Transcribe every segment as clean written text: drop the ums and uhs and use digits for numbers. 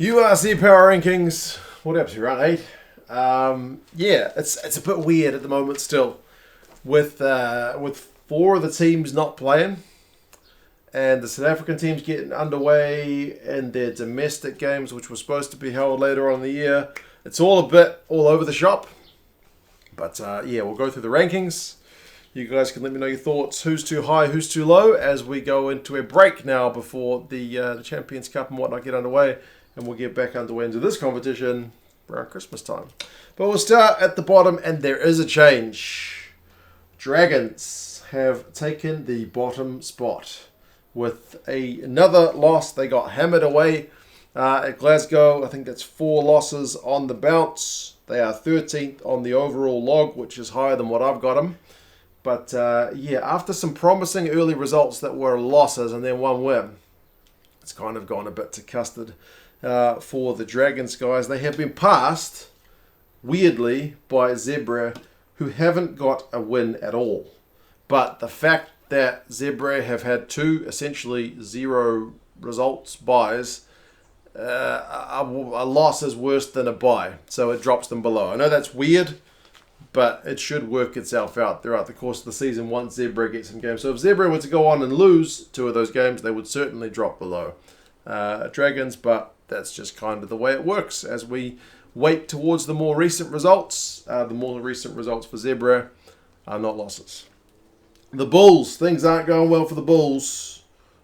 URC Power Rankings. What up? You're on 8. Yeah, it's a bit weird at the moment still, with 4 of the teams not playing, and the South African teams getting underway in their domestic games, which were supposed to be held later on in the year. It's all a bit all over the shop, but yeah, we'll go through the rankings. You guys can let me know your thoughts. Who's too high, who's too low, as we go into a break now before the Champions Cup and whatnot get underway. And we'll get back underway into this competition around Christmas time. But we'll start at the bottom, and there is a change. Dragons have taken the bottom spot with another loss. They got hammered away at Glasgow. I think that's 4 losses on the bounce. They are 13th on the overall log, which is higher than what I've got them. But yeah, after some promising early results that were losses and then 1 win, it's kind of gone a bit to custard. For the Dragons guys. They have been passed, weirdly, by Zebre, who haven't got a win at all. But the fact that Zebre have had 2 essentially 0 results buys, a loss is worse than a buy, so it drops them below. I know that's weird, but it should work itself out throughout the course of the season once Zebre gets some games. So if Zebre were to go on and lose 2 of those games, they would certainly drop below Dragons, but that's just kind of the way it works as we wait towards the more recent results. The more recent results for Zebre are not losses. The Bulls, things aren't going well for the Bulls.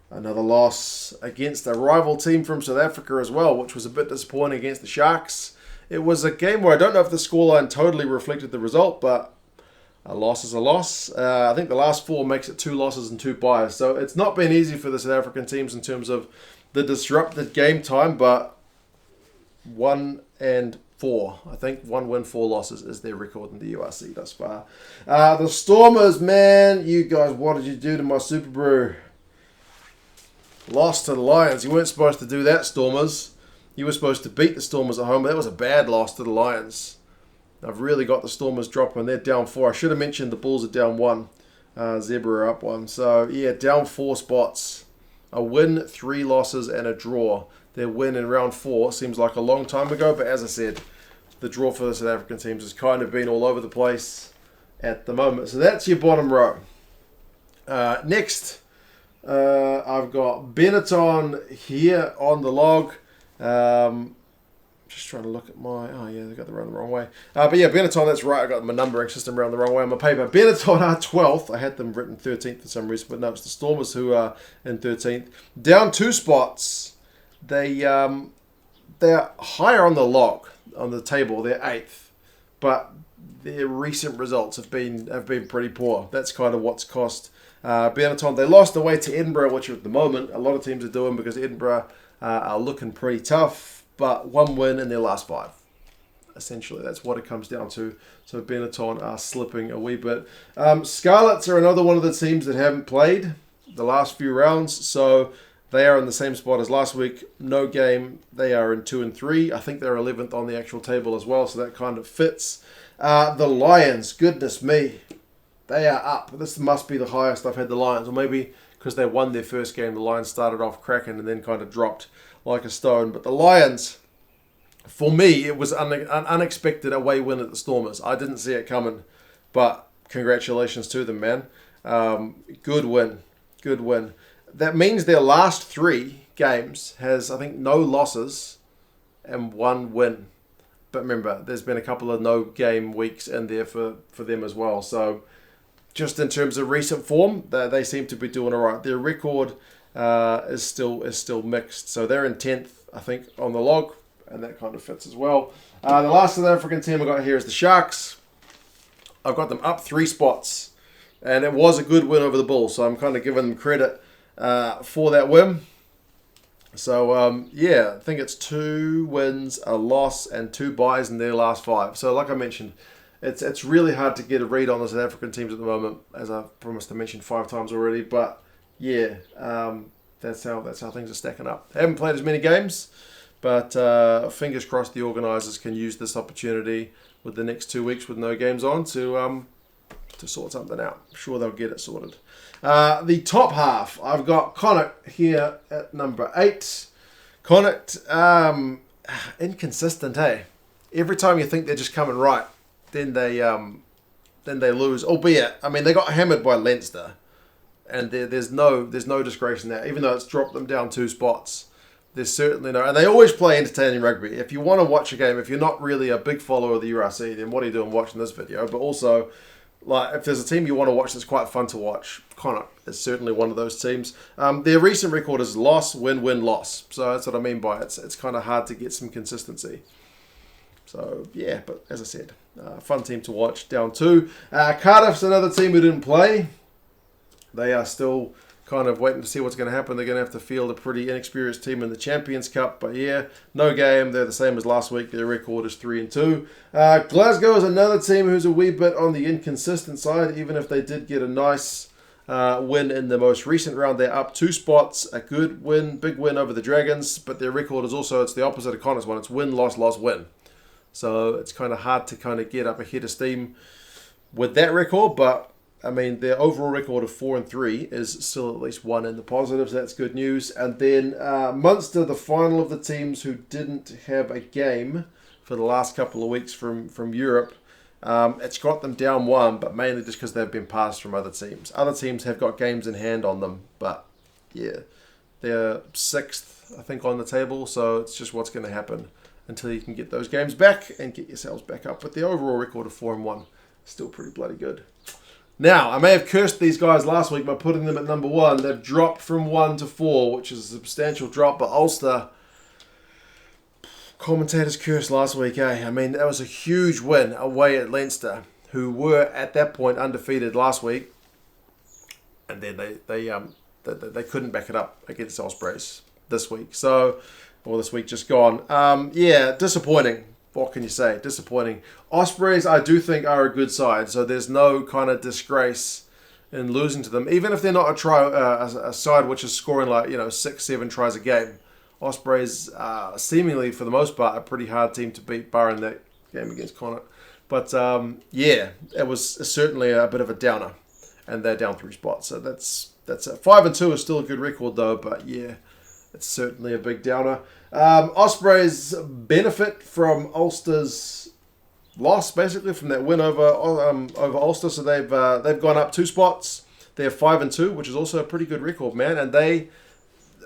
Another loss against a rival team from South Africa as well, which was a bit disappointing against the Sharks. It was a game where I don't know if the scoreline totally reflected the result, but a loss is a loss. I think the last 4 makes it 2 losses and 2 buys. So it's not been easy for the South African teams in terms of the disrupted game time, but 1 and 4. I think 1 win, 4 losses is their record in the URC thus far. The Stormers, man, you guys, what did you do to my Super Brew? Lost to the Lions. You weren't supposed to do that, Stormers. You were supposed to beat the Stormers at home, but that was a bad loss to the Lions. I've really got the Stormers dropping. They're down 4. I should have mentioned the Bulls are down 1. Zebre are up 1. So, yeah, down 4 spots. A win, 3 losses, and a draw. Their win in round 4 seems like a long time ago, but as I said, the draw for the South African teams has kind of been all over the place at the moment. So that's your bottom row. Next, I've got Benetton here on the log. Just trying to look at my... Oh, yeah, they got the wrong way. But yeah, Benetton, that's right. I got my numbering system around the wrong way on my paper. Benetton are 12th. I had them written 13th for some reason, but no, it's the Stormers who are in 13th. Down 2 spots. They're higher on the log, on the table. They're 8th. But their recent results have been pretty poor. That's kind of what's cost Benetton. They lost away to Edinburgh, which at the moment a lot of teams are doing because Edinburgh are looking pretty tough. But 1 win in their last 5. Essentially, that's what it comes down to. So Benetton are slipping a wee bit. Scarlets are another one of the teams that haven't played the last few rounds. So they are in the same spot as last week. No game. They are in 2 and 3. I think they're 11th on the actual table as well. So that kind of fits. The Lions, goodness me. They are up. This must be the highest I've had the Lions. Or maybe because they won their first game, the Lions started off cracking and then kind of dropped like a stone. But the Lions, for me, it was an unexpected away win at the Stormers. I didn't see it coming, but congratulations to them, man. Good win. Good win. That means their last 3 games has, I think, no losses and 1 win. But remember, there's been a couple of no game weeks in there for them as well. So just in terms of recent form, they seem to be doing all right. Their record is still mixed. So they're in 10th, I think, on the log, and that kind of fits as well. The last South African team I got here is the Sharks. I've got them up 3 spots, and it was a good win over the Bulls, so I'm kind of giving them credit for that win. So, yeah, I think it's 2 wins, a loss, and 2 buys in their last 5. So, like I mentioned, it's really hard to get a read on the South African teams at the moment, as I've promised to mention 5 times already, but yeah, that's how things are stacking up. Haven't played as many games, but fingers crossed the organisers can use this opportunity with the next 2 weeks with no games on to sort something out. I'm sure they'll get it sorted. The top half, I've got Connacht here at number 8. Connacht, inconsistent, hey? Every time you think they're just coming right, then they lose. Albeit, I mean, they got hammered by Leinster, and there's no disgrace in that. Even though it's dropped them down 2 spots, there's certainly no. And they always play entertaining rugby. If you want to watch a game, if you're not really a big follower of the URC, then what are you doing watching this video? But also, like, if there's a team you want to watch that's quite fun to watch, Connacht is certainly one of those teams. Their recent record is loss, win, win, loss. So that's what I mean by it. It's kind of hard to get some consistency. So, yeah, but as I said, fun team to watch, down 2. Cardiff's another team who didn't play. They are still kind of waiting to see what's going to happen. They're going to have to field a pretty inexperienced team in the Champions Cup. But yeah, no game. They're the same as last week. Their record is 3-2. Glasgow is another team who's a wee bit on the inconsistent side, even if they did get a nice win in the most recent round. They're up 2 spots. A good win, big win over the Dragons. But their record is also, it's the opposite of Connacht's one. It's win, loss, loss, win. So it's kind of hard to kind of get up ahead of steam with that record. But I mean, their overall record of 4-3 is still at least 1 in the positives. That's good news. And then Munster, the final of the teams who didn't have a game for the last couple of weeks from Europe. It's got them down 1, but mainly just because they've been passed from other teams. Other teams have got games in hand on them, but yeah, they're 6th, I think, on the table. So it's just what's going to happen until you can get those games back and get yourselves back up. But the overall record of 4-1 is still pretty bloody good. Now, I may have cursed these guys last week by putting them at number 1. They've dropped from 1 to 4, which is a substantial drop. But Ulster, commentators cursed last week, eh? I mean, that was a huge win away at Leinster, who were at that point undefeated last week. And then they couldn't back it up against Ospreys this week. So, or this week just gone. Yeah, disappointing. What can you say? Disappointing. Ospreys, I do think, are a good side, so there's no kind of disgrace in losing to them. Even if they're not a side which is scoring 6-7 tries a game. Ospreys, seemingly for the most part, a pretty hard team to beat, barring that game against Connacht. But yeah, it was certainly a bit of a downer, and they're down 3 spots. So that's it. 5-2 is still a good record though, but yeah, it's certainly a big downer. Ospreys benefit from Ulster's loss, basically, from that win over Ulster. So they've gone up 2 spots. They're 5-2, which is also a pretty good record, man. And they,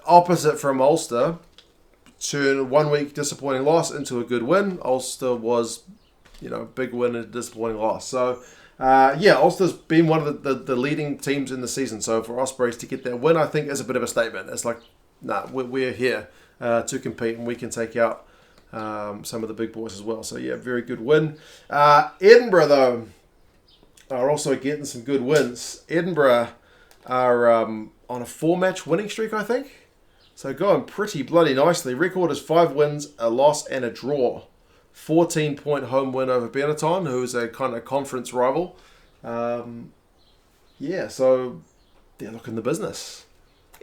opposite from Ulster, turn 1 week disappointing loss into a good win. Ulster was, big win and disappointing loss. So yeah, Ulster's been one of the leading teams in the season. So for Ospreys to get that win, I think is a bit of a statement. It's like, nah, we're here to compete, and we can take out some of the big boys as well. So yeah, very good win. Edinburgh, though, are also getting some good wins. Edinburgh are on a 4-match winning streak, I think. So going pretty bloody nicely. Record is 5 wins, a loss, and a draw. 14-point home win over Benetton, who is a kind of conference rival. Yeah, so they're looking the business.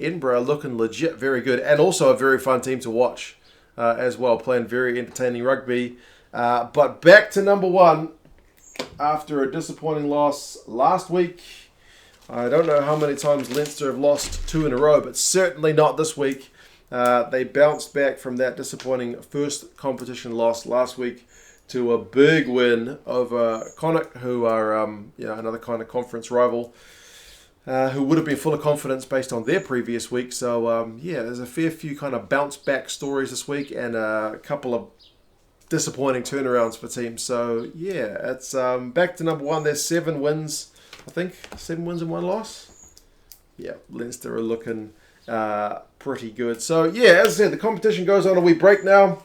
Edinburgh are looking legit very good, and also a very fun team to watch as well, playing very entertaining rugby. But back to number 1 after a disappointing loss last week. I don't know how many times Leinster have lost 2 in a row, but certainly not this week. They bounced back from that disappointing first competition loss last week to a big win over Connacht, who are another kind of conference rival. Who would have been full of confidence based on their previous week. So, yeah, there's a fair few kind of bounce-back stories this week and a couple of disappointing turnarounds for teams. So, yeah, it's back to number 1. There's 7 wins, I think. 7 wins and 1 loss. Yeah, Leinster are looking pretty good. So, yeah, as I said, the competition goes on a wee break now.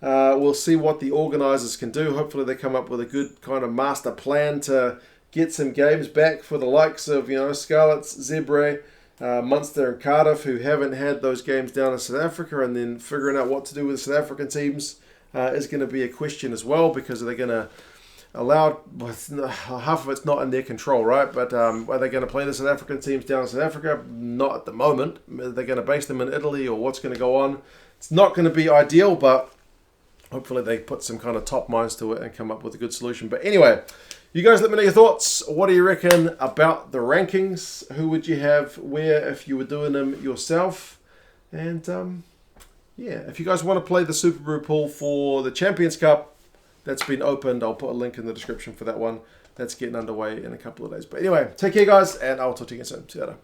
We'll see what the organisers can do. Hopefully they come up with a good kind of master plan to get some games back for the likes of, Scarlets, Zebre, Munster and Cardiff, who haven't had those games down in South Africa, and then figuring out what to do with the South African teams is going to be a question as well, because they're going to allow, half of it's not in their control, right? But are they going to play the South African teams down in South Africa? Not at the moment. Are they going to base them in Italy, or what's going to go on? It's not going to be ideal, but hopefully they put some kind of top minds to it and come up with a good solution. But anyway, you guys let me know your thoughts. What do you reckon about the rankings? Who would you have where if you were doing them yourself? And yeah, if you guys want to play the Super Brew pool for the Champions Cup, that's been opened. I'll put a link in the description for that one. That's getting underway in a couple of days. But anyway, take care, guys, and I'll talk to you again soon. See you later.